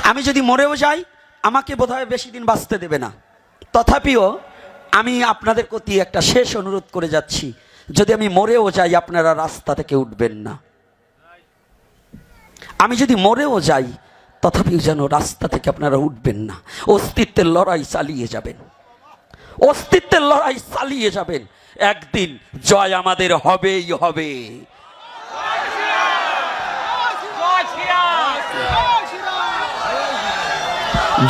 আমি যদি মরেও যাই আমাকে বোধহয় বেশি দিন বাঁচতে দেবে না। তথাপিও আমি আপনাদের প্রতি একটা শেষ অনুরোধ করে যাচ্ছি, যদি আমি মরেও যাই আপনারা রাস্তা থেকে উঠবেন না। আমি যদি মরেও যাই তথাপিও যেন রাস্তা থেকে আপনারা উঠবেন না। অস্তিত্বের লড়াই চালিয়ে যাবেন, অস্তিত্বের লড়াই চালিয়ে যাবেন। একদিন জয় আমাদের হবেই হবে।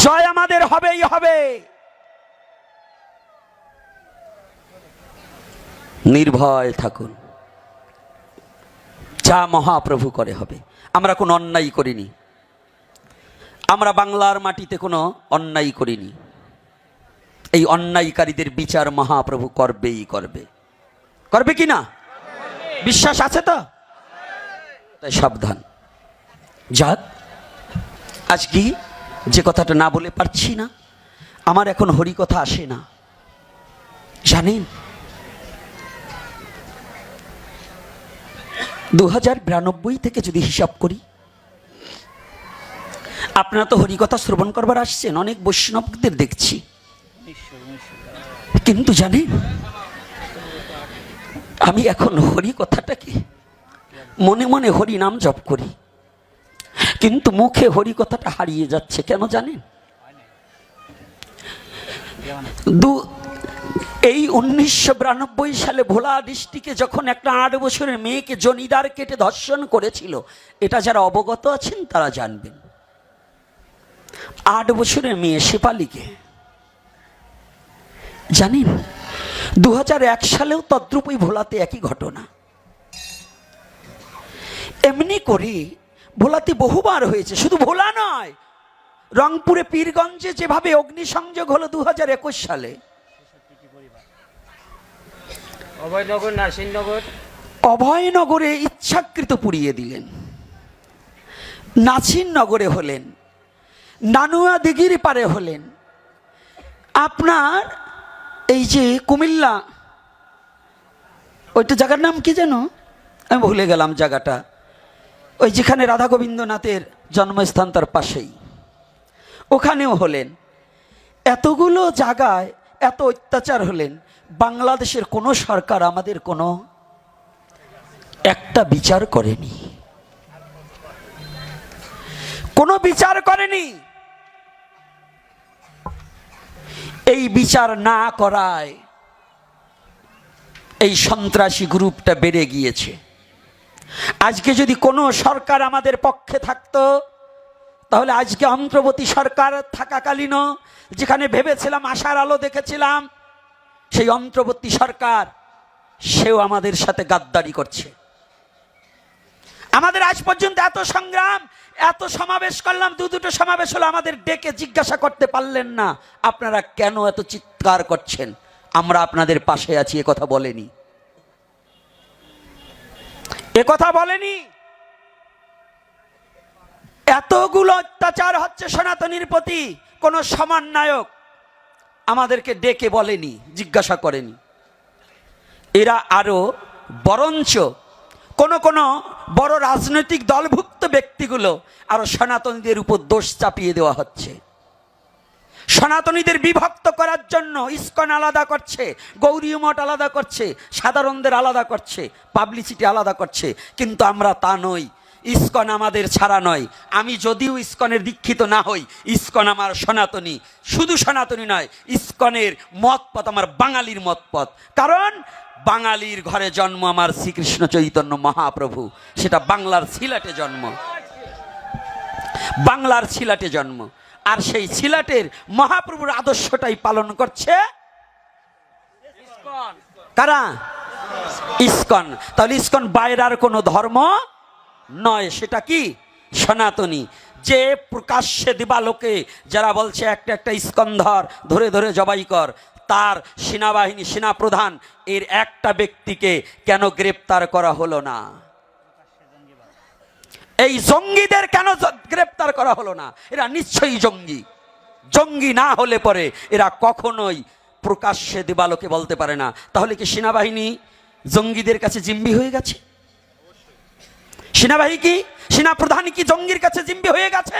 জয় আমাদের হবেই হবে। নির্ভয় থাকুন, যা মহাপ্রভু করে হবে। আমরা কোনো অন্যায় করিনি, আমরা বাংলার মাটিতে কোনো অন্যায় করিনি। এই অন্যায়কারীদের বিচার মহাপ্রভু করবেই করবে। করবে কি না বিশ্বাস আছে তো? তাই সাবধান। যাক, আজ কি যে কথাটা না বলে পারছি না, আমার এখন হরি কথা আসে না। জানেন 2092 থেকে যদি হিসাব করি, আপনারা তো হরিকথা শ্রবণ করবার আসছেন, অনেক বৈষ্ণবদের দেখছি, কিন্তু জানেন আমি এখন হরি কথাটাকে মনে মনে হরি নাম জপ করি, কিন্তু মুখে হরি কথাটা হারিয়ে যাচ্ছে। কেন জানেন? এই 1992 সালে ভোলা ডিস্ট্রিক্টে যখন একটা 8 বছরের মেয়েকে জনিদার কেটে ধর্ষণ করেছিল, এটা যারা অবগত আছেন তারা জানবেন। 8 বছরের মেয়ে শেফালিকে জানেন 2001 সালেও তদ্রূপই ভোলাতে একই ঘটনা। এমনি করে ভোলাতে বহুবার হয়েছে, শুধু ভোলা নয়, রংপুরে পীরগঞ্জে যেভাবে অগ্নিসংযোগ হলো 2021 সালে, অভয়নগরে ইচ্ছাকৃত পুড়িয়ে দিলেন, নাছিননগরে হলেন, নানুয়া দিঘির পারে হলেন, আপনার এই যে কুমিল্লা, ওইটা জায়গার নাম কি যেন আমি ভুলে গেলাম জায়গাটা, ওই যেখানে রাধা গোবিন্দনাথের জন্মস্থান তার পাশেই, ওখানেও হলেন। এতগুলো জায়গায় এত অত্যাচার হলেন, বাংলাদেশের কোনো সরকার আমাদের কোনো একটা বিচার করেনি, কোনো বিচার করেনি। এই বিচার না করায় এই সন্ত্রাসী গ্রুপটা বেড়ে গিয়েছে। আজকে যদি কোনো সরকার আমাদের পক্ষে থাকতো, তাহলে আজকে অন্তর্বর্তী সরকার থাকাকালীনও যেখানে ভেবেছিলাম আশার আলো দেখেছিলাম, সেই অন্তর্বর্তী সরকার সেও আমাদের সাথে গাদ্দারি করছে। আমাদের আজ পর্যন্ত এত সংগ্রাম, এত সমাবেশ করলাম, দুটো সমাবেশ হলো, আমাদের ডেকে জিজ্ঞাসা করতে পারলেন না আপনারা কেন এত চিৎকার করছেন, আমরা আপনাদের পাশে আছি। এ কথা বলেনি, এ কথা বলেনি। এতগুলো অত্যাচার হচ্ছে সনাতনীর প্রতি, কোন সমন্বয়ক আমাদেরকে ডেকে বলেনি, জিজ্ঞাসা করেনি। এরা আরো বরঞ্চ কোন কোন বড় রাজনৈতিক দলভুক্ত ব্যক্তিগুলো আরো সনাতনীদের উপর দোষ চাপিয়ে দেওয়া হচ্ছে। সনাতনীদের বিভক্ত করার জন্য ইসকন আলাদা করছে, গৌরী মঠ আলাদা করছে, সাধারণদের আলাদা করছে, পাবলিসিটি আলাদা করছে। কিন্তু আমরা তা নই, ইসকন আমাদের ছাড়া নয়। আমি যদিও ইসকনের দীক্ষিত না হই, ইসকন আমার সনাতনী। শুধু সনাতনী নয়, ইসকনের মতপথ আমার বাঙালির মতপথ। কারণ বাঙালির ঘরে জন্ম আমার শ্রীকৃষ্ণ চৈতন্য মহাপ্রভু, সেটা বাংলার সিলেটে জন্ম, বাংলার সিলেটে জন্ম। আর সেই সিলেটের মহাপ্রভুর আদর্শটাই পালন করছে কারা? ইসকন। তাহলে ইসকন বাইরের কোনো ধর্ম নয়, সেটা কি? সনাতনী। যে প্রকাশ্যে দিবালোকে যারা বলছে একটা একটা ইসকন ধরে ধরে জবাই কর, তার সেনাবাহিনী সেনাপ্রধান এর একটা ব্যক্তিকে কেন গ্রেপ্তার করা হলো না? এই জঙ্গিদের কেন গ্রেপ্তার করা হলো না? এরা নিশ্চয়ই জঙ্গি। জঙ্গি না হলে পরে এরা কখনোই প্রকাশ্যে দিবালোকে বলতে পারে না। তাহলে কি সেনাবাহিনী জঙ্গিদের কাছে জিম্মি হয়ে গেছে? সেনাবাহিনী কি, সেনা প্রধান কি জঙ্গির কাছে জিম্মি হয়ে গেছে?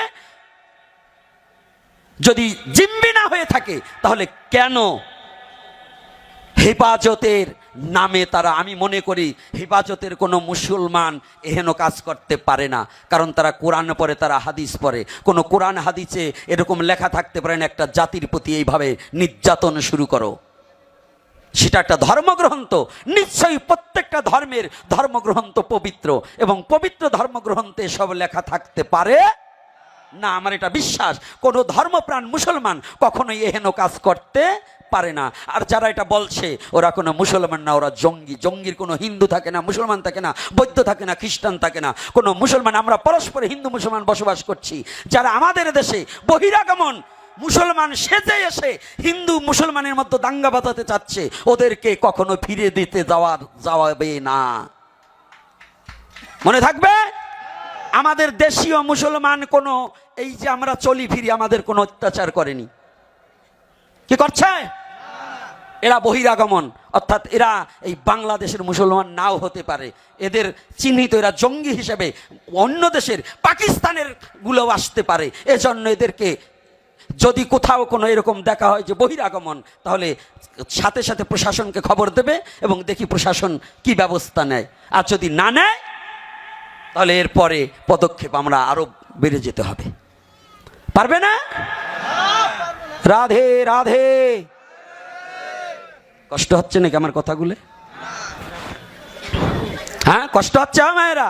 যদি জিম্মি না হয়ে থাকে তাহলে কেন হেফাজতের নামে তারা, আমি মনে করি হেফাজতের কোনো মুসলমান এহেন কাজ করতে পারে না, কারণ তারা কোরআন পড়ে, তারা হাদিস পড়ে। কোনো কোরআন হাদিসে এরকম লেখা থাকতে পারে না একটা জাতির প্রতি এইভাবে নির্যাতন শুরু করো। সেটা একটা ধর্মগ্রন্থ, নিশ্চয়ই প্রত্যেকটা ধর্মের ধর্মগ্রন্থ পবিত্র, এবং পবিত্র ধর্মগ্রন্থে সব লেখা থাকতে পারে না। আমার এটা বিশ্বাস, কোনো ধর্মপ্রাণ মুসলমান কখনোই এহেন কাজ করতে পারে না। আর যারা এটা বলছে ওরা কোনো মুসলমান না, ওরা জঙ্গি। জঙ্গির কোনো হিন্দু থাকে না, মুসলমান থাকে না, বৌদ্ধ থাকে না, খ্রিস্টান থাকে না, কোনো মুসলমান। আমরা পরস্পরে হিন্দু মুসলমান বসবাস করছি। যারা আমাদের দেশে বহিরাগমন মুসলমান সেজে এসে হিন্দু মুসলমানের মধ্যে দাঙ্গা বাঁধাতে চাচ্ছে, ওদেরকে কখনো ফিরে দিতে যাওয়াবে না। মনে থাকবে, আমাদের দেশীয় মুসলমান কোনো, এই যে আমরা চলি ফিরি, আমাদের কোনো অত্যাচার করেনি। কি করছে? এরা বহিরাগমন, অর্থাৎ এরা এই বাংলাদেশের মুসলমান নাও হতে পারে, এদের চিহ্নিত, এরা জঙ্গি হিসেবে অন্য দেশের পাকিস্তানের গুলো আসতে পারে। এজন্য এদেরকে যদি কোথাও কোনো এরকম দেখা হয় যে বহিরাগমন, তাহলে সাথে সাথে প্রশাসনকে খবর দেবে এবং দেখি প্রশাসন কি ব্যবস্থা নেয়। আর যদি না নেয় তাহলে এরপরে পদক্ষেপ আমরা আরো বেড়ে যেতে হবে। পারবে না? রাধে রাধে। কষ্ট হচ্ছে নাকি আমার কথাগুলো? হ্যাঁ, কষ্ট হচ্ছে মায়েরা?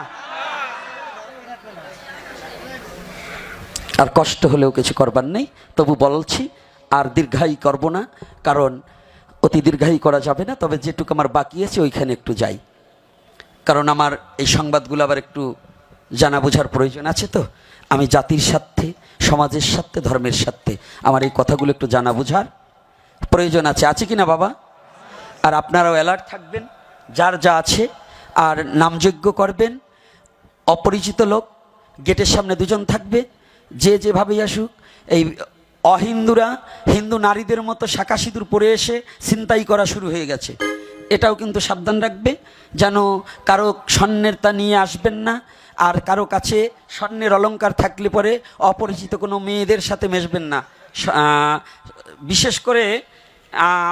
আর কষ্ট হলেও কিছু করবার নেই, তবু বলছি আর দীর্ঘায়ী করব না, কারণ অতি দীর্ঘায়ী করা যাবে না। তবে যেটুকু আমার বাকি আছে ওইখানে একটু যাই, কারণ আমার এই সংবাদগুলো আবার একটু জানা বোঝার প্রয়োজন আছে। তো আমি জাতির স্বার্থে, সমাজের স্বার্থে, ধর্মের স্বার্থে আমার এই কথাগুলো একটু জানা বোঝার প্রয়োজন আছে কি না বাবা? আর আপনারাও অ্যালার্ট থাকবেন, যার যা আছে, আর নামযজ্ঞ করবেন। অপরিচিত লোক গেটের সামনে দুজন থাকবে, যে যেভাবেই আসুক। এই অহিন্দুরা হিন্দু নারীদের মতো শাঁখা সিঁদুর পরে এসে ছিনতাই করা শুরু হয়ে গেছে। এটাও কিন্তু সাবধান রাখবে, যেন কারো স্বর্ণের তা নিয়ে আসবেন না। আর কারো কাছে স্বর্ণের অলংকার থাকলে পরে অপরিচিত কোনো মেয়েদের সাথে মেশবেন না। বিশেষ করে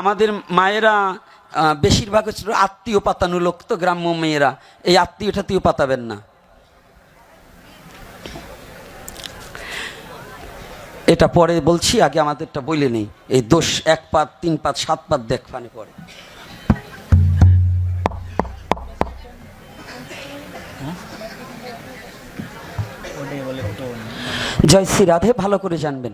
আমাদের মায়েরা বেশিরভাগ হচ্ছে আত্মীয় পাতানো লোক, তো গ্রাম্য মেয়েরা, এই আত্মীয় টাত্মীয় পাতাবেন না। এটা পরে বলছি, আগে আমাদেরটা বলে নেই। এই দোষ 1 পাত 3 পাত 7 পাত দেখফানে পরে। জয় শ্রী রাধে। ভালো করে জানবেন।